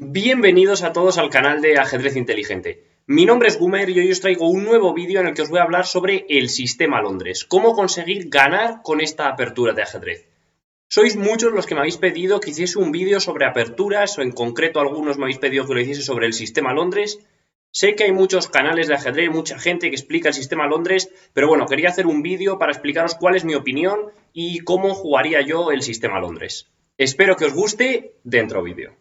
Bienvenidos a todos al canal de Ajedrez Inteligente. Mi nombre es Gumer y hoy os traigo un nuevo vídeo en el que os voy a hablar sobre el sistema Londres, cómo conseguir ganar con esta apertura de ajedrez. Sois muchos los que me habéis pedido que hiciese un vídeo sobre aperturas, o en concreto algunos me habéis pedido que lo hiciese sobre el sistema Londres. Sé que hay muchos canales de ajedrez, mucha gente que explica el sistema Londres, pero bueno, quería hacer un vídeo para explicaros cuál es mi opinión y cómo jugaría yo el sistema Londres. Espero que os guste, dentro vídeo.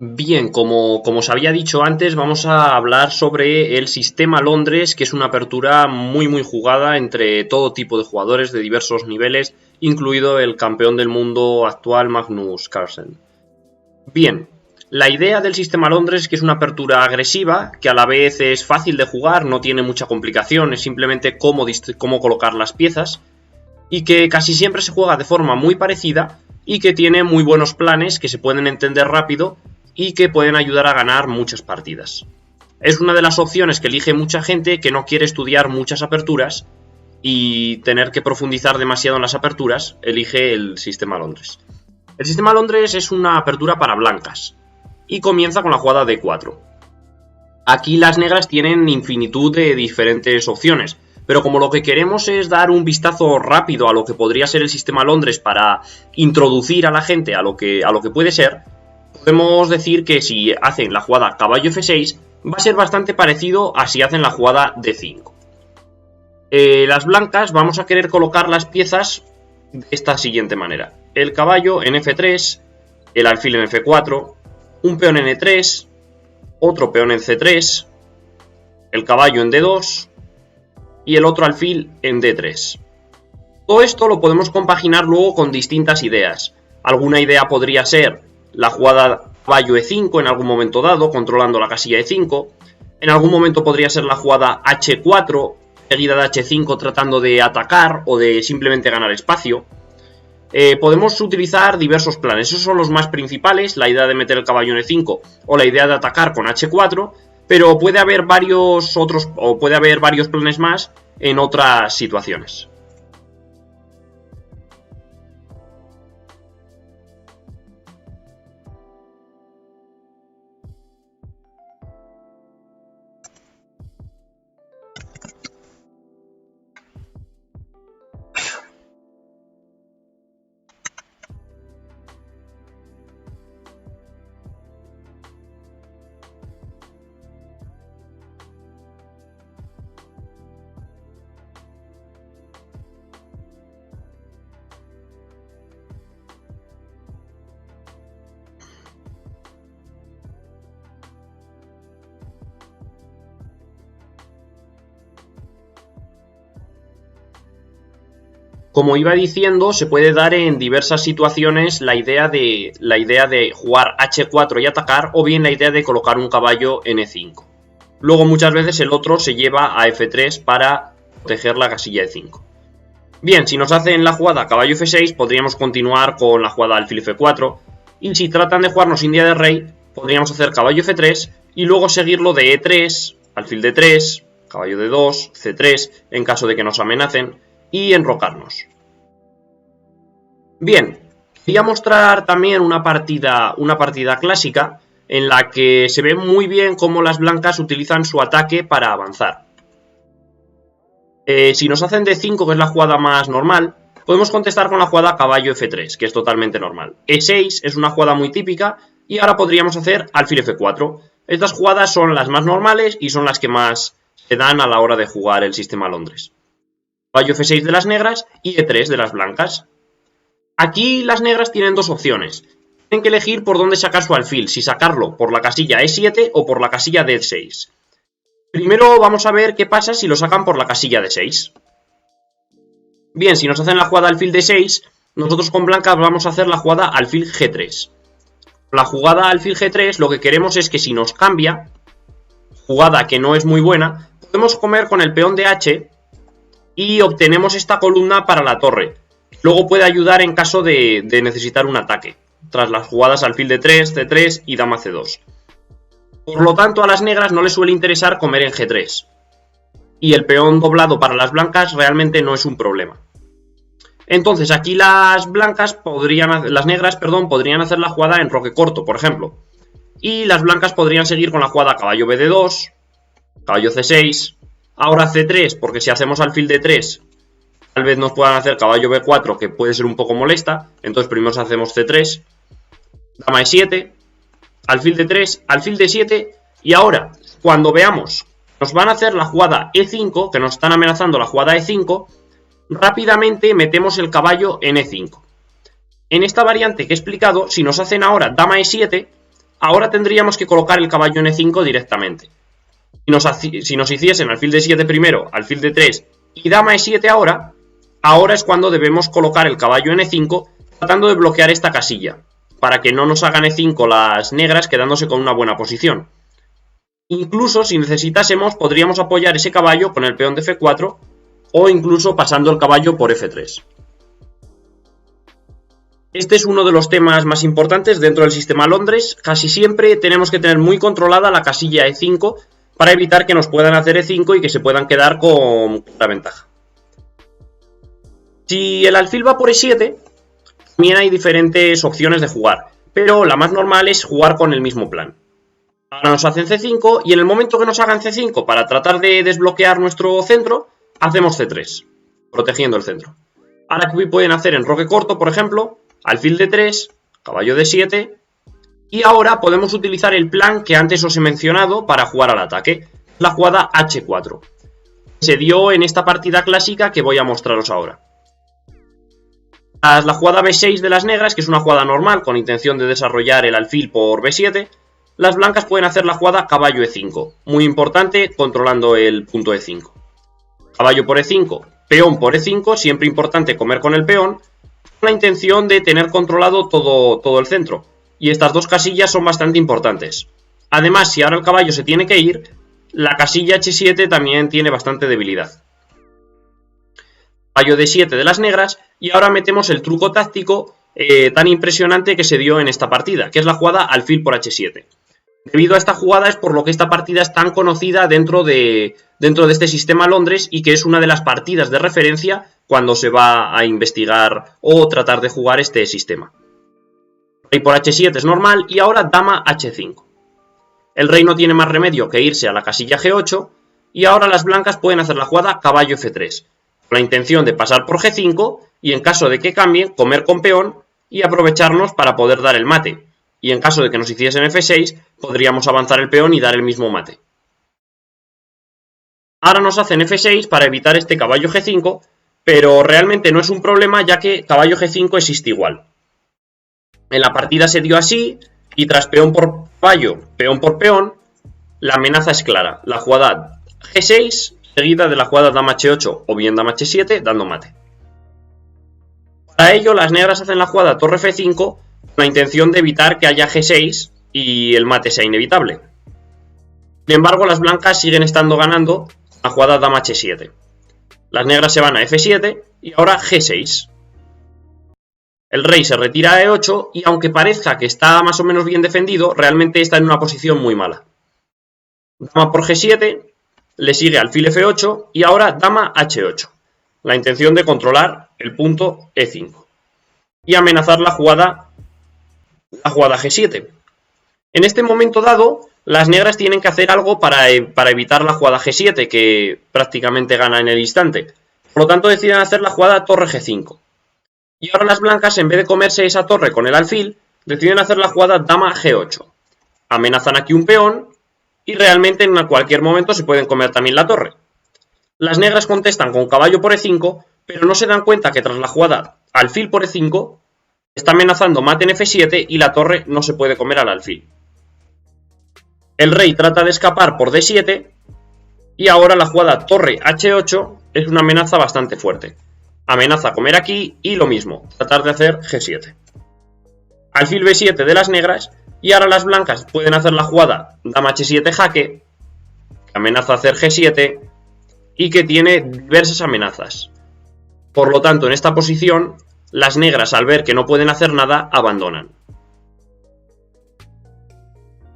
Bien, como os había dicho antes, vamos a hablar sobre el sistema Londres, que es una apertura muy jugada entre todo tipo de jugadores de diversos niveles, incluido el campeón del mundo actual Magnus Carlsen. Bien, la idea del sistema Londres es que es una apertura agresiva, que a la vez es fácil de jugar, no tiene mucha complicación, es simplemente cómo colocar las piezas, y que casi siempre se juega de forma muy parecida y que tiene muy buenos planes que se pueden entender rápido y que pueden ayudar a ganar muchas partidas. Es una de las opciones que elige mucha gente que no quiere estudiar muchas aperturas y tener que profundizar demasiado en las aperturas, elige el sistema Londres. El sistema Londres es una apertura para blancas y comienza con la jugada D4. Aquí las negras tienen infinitud de diferentes opciones, pero como lo que queremos es dar un vistazo rápido a lo que podría ser el sistema Londres para introducir a la gente a lo que puede ser, podemos decir que si hacen la jugada caballo F6 va a ser bastante parecido a si hacen la jugada D5. Las blancas vamos a querer colocar las piezas de esta siguiente manera. El caballo en F3, el alfil en F4, un peón en E3, otro peón en C3, el caballo en D2 y el otro alfil en D3. Todo esto lo podemos compaginar luego con distintas ideas. Alguna idea podría ser la jugada caballo E5 en algún momento dado, controlando la casilla E5. En algún momento podría ser la jugada H4, seguida de H5 tratando de atacar o de simplemente ganar espacio. Podemos utilizar diversos planes, esos son los más principales, la idea de meter el caballo en E5 o la idea de atacar con H4, pero puede haber varios otros, o puede haber varios planes más en otras situaciones. Como iba diciendo, se puede dar en diversas situaciones la idea de jugar H4 y atacar, o bien la idea de colocar un caballo en E5. Luego muchas veces el otro se lleva a F3 para proteger la casilla E5. Bien, si nos hacen la jugada caballo F6, podríamos continuar con la jugada alfil F4, y si tratan de jugarnos India de rey, podríamos hacer caballo F3 y luego seguirlo de E3, alfil D3, caballo D2, C3, en caso de que nos amenacen, y enrocarnos. Bien, quería mostrar también una partida clásica en la que se ve muy bien cómo las blancas utilizan su ataque para avanzar. Si nos hacen D5, que es la jugada más normal, podemos contestar con la jugada caballo F3, que es totalmente normal. E6 es una jugada muy típica y ahora podríamos hacer alfil F4. Estas jugadas son las más normales y son las que más se dan a la hora de jugar el sistema Londres. Caballo F6 de las negras y E3 de las blancas. Aquí las negras tienen dos opciones. Tienen que elegir por dónde sacar su alfil, si sacarlo por la casilla E7 o por la casilla D6. Primero vamos a ver qué pasa si lo sacan por la casilla D6. Bien, si nos hacen la jugada alfil D6, nosotros con blancas vamos a hacer la jugada alfil G3. La jugada alfil G3 lo que queremos es que si nos cambia, jugada que no es muy buena, podemos comer con el peón de H y obtenemos esta columna para la torre. Luego puede ayudar en caso de necesitar un ataque, tras las jugadas alfil D3, C3 y dama C2. Por lo tanto, a las negras no les suele interesar comer en G3. Y el peón doblado para las blancas realmente no es un problema. Entonces aquí las negras, perdón, podrían hacer la jugada en roque corto, por ejemplo. Y las blancas podrían seguir con la jugada caballo bd2, caballo c6, ahora c3, porque si hacemos alfil d3, tal vez nos puedan hacer caballo b4, que puede ser un poco molesta. Entonces primero hacemos c3, dama e7, alfil d3, alfil d7, y ahora, cuando veamos, nos van a hacer la jugada e5, que nos están amenazando la jugada e5, rápidamente metemos el caballo en e5. En esta variante que he explicado, si nos hacen ahora dama e7, ahora tendríamos que colocar el caballo en e5 directamente. Si nos hiciesen alfil d7 primero, alfil d3 y dama e7 ahora es cuando debemos colocar el caballo en e5, tratando de bloquear esta casilla, para que no nos hagan e5 las negras, quedándose con una buena posición. Incluso si necesitásemos, podríamos apoyar ese caballo con el peón de f4, o incluso pasando el caballo por f3. Este es uno de los temas más importantes dentro del sistema Londres. Casi siempre tenemos que tener muy controlada la casilla e5 para evitar que nos puedan hacer e5 y que se puedan quedar con la ventaja. Si el alfil va por e7, también hay diferentes opciones de jugar, pero la más normal es jugar con el mismo plan. Ahora nos hacen c5 y en el momento que nos hagan c5 para tratar de desbloquear nuestro centro, hacemos c3, protegiendo el centro. Ahora aquí pueden hacer en roque corto, por ejemplo, alfil d3, caballo d7, y ahora podemos utilizar el plan que antes os he mencionado para jugar al ataque, la jugada h4. Se dio en esta partida clásica que voy a mostraros ahora. Tras la jugada b6 de las negras, que es una jugada normal con intención de desarrollar el alfil por b7, las blancas pueden hacer la jugada caballo e5, muy importante controlando el punto e5. Caballo por e5, peón por e5, siempre importante comer con el peón, con la intención de tener controlado todo el centro. Y estas dos casillas son bastante importantes. Además, si ahora el caballo se tiene que ir, la casilla h7 también tiene bastante debilidad. Caballo d7 de las negras, y ahora metemos el truco táctico tan impresionante que se dio en esta partida, que es la jugada alfil por h7. Debido a esta jugada es por lo que esta partida es tan conocida dentro de este sistema Londres y que es una de las partidas de referencia cuando se va a investigar o tratar de jugar este sistema. Rey por h7 es normal y ahora dama h5. El rey no tiene más remedio que irse a la casilla g8 y ahora las blancas pueden hacer la jugada caballo f3, con la intención de pasar por g5 y en caso de que cambien, comer con peón y aprovecharnos para poder dar el mate. Y en caso de que nos hiciesen f6, podríamos avanzar el peón y dar el mismo mate. Ahora nos hacen f6 para evitar este caballo g5, pero realmente no es un problema ya que caballo g5 existe igual. En la partida se dio así, y tras peón por caballo, peón por peón, la amenaza es clara. La jugada g6 seguida de la jugada dama h8 o bien dama h7 dando mate. Para ello las negras hacen la jugada torre f5 con la intención de evitar que haya g6 y el mate sea inevitable. Sin embargo, las blancas siguen estando ganando la jugada dama h7. Las negras se van a f7 y ahora g6. El rey se retira a e8 y aunque parezca que está más o menos bien defendido, realmente está en una posición muy mala. Dama por g7, le sigue alfil f8 y ahora dama h8. La intención de controlar el punto e5 y amenazar la jugada g7. En este momento dado, las negras tienen que hacer algo para evitar la jugada g7, que prácticamente gana en el instante. Por lo tanto, deciden hacer la jugada torre g5. Y ahora las blancas, en vez de comerse esa torre con el alfil, deciden hacer la jugada dama g8. Amenazan aquí un peón y realmente en cualquier momento se pueden comer también la torre. Las negras contestan con caballo por e5, pero no se dan cuenta que tras la jugada alfil por e5 está amenazando mate en f7 y la torre no se puede comer al alfil. El rey trata de escapar por d7 y ahora la jugada torre h8 es una amenaza bastante fuerte. Amenaza comer aquí y lo mismo, tratar de hacer g7. Alfil b7 de las negras y ahora las blancas pueden hacer la jugada dama h7 jaque, que amenaza hacer g7 y que tiene diversas amenazas. Por lo tanto, en esta posición, las negras al ver que no pueden hacer nada, abandonan.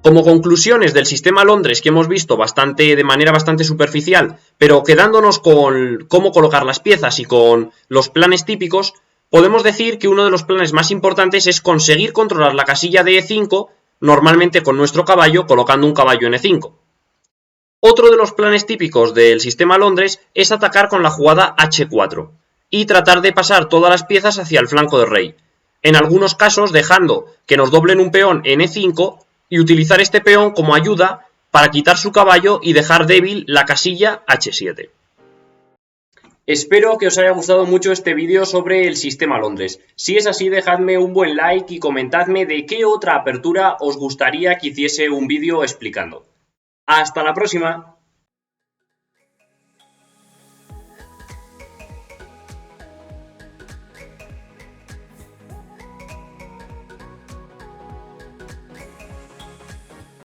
Como conclusiones del sistema Londres que hemos visto de manera bastante superficial, pero quedándonos con cómo colocar las piezas y con los planes típicos, podemos decir que uno de los planes más importantes es conseguir controlar la casilla de E5, normalmente con nuestro caballo, colocando un caballo en E5. Otro de los planes típicos del sistema Londres es atacar con la jugada H4 y tratar de pasar todas las piezas hacia el flanco del rey, en algunos casos dejando que nos doblen un peón en E5 y utilizar este peón como ayuda para quitar su caballo y dejar débil la casilla H7. Espero que os haya gustado mucho este vídeo sobre el sistema Londres. Si es así, dejadme un buen like y comentadme de qué otra apertura os gustaría que hiciese un vídeo explicando. ¡Hasta la próxima!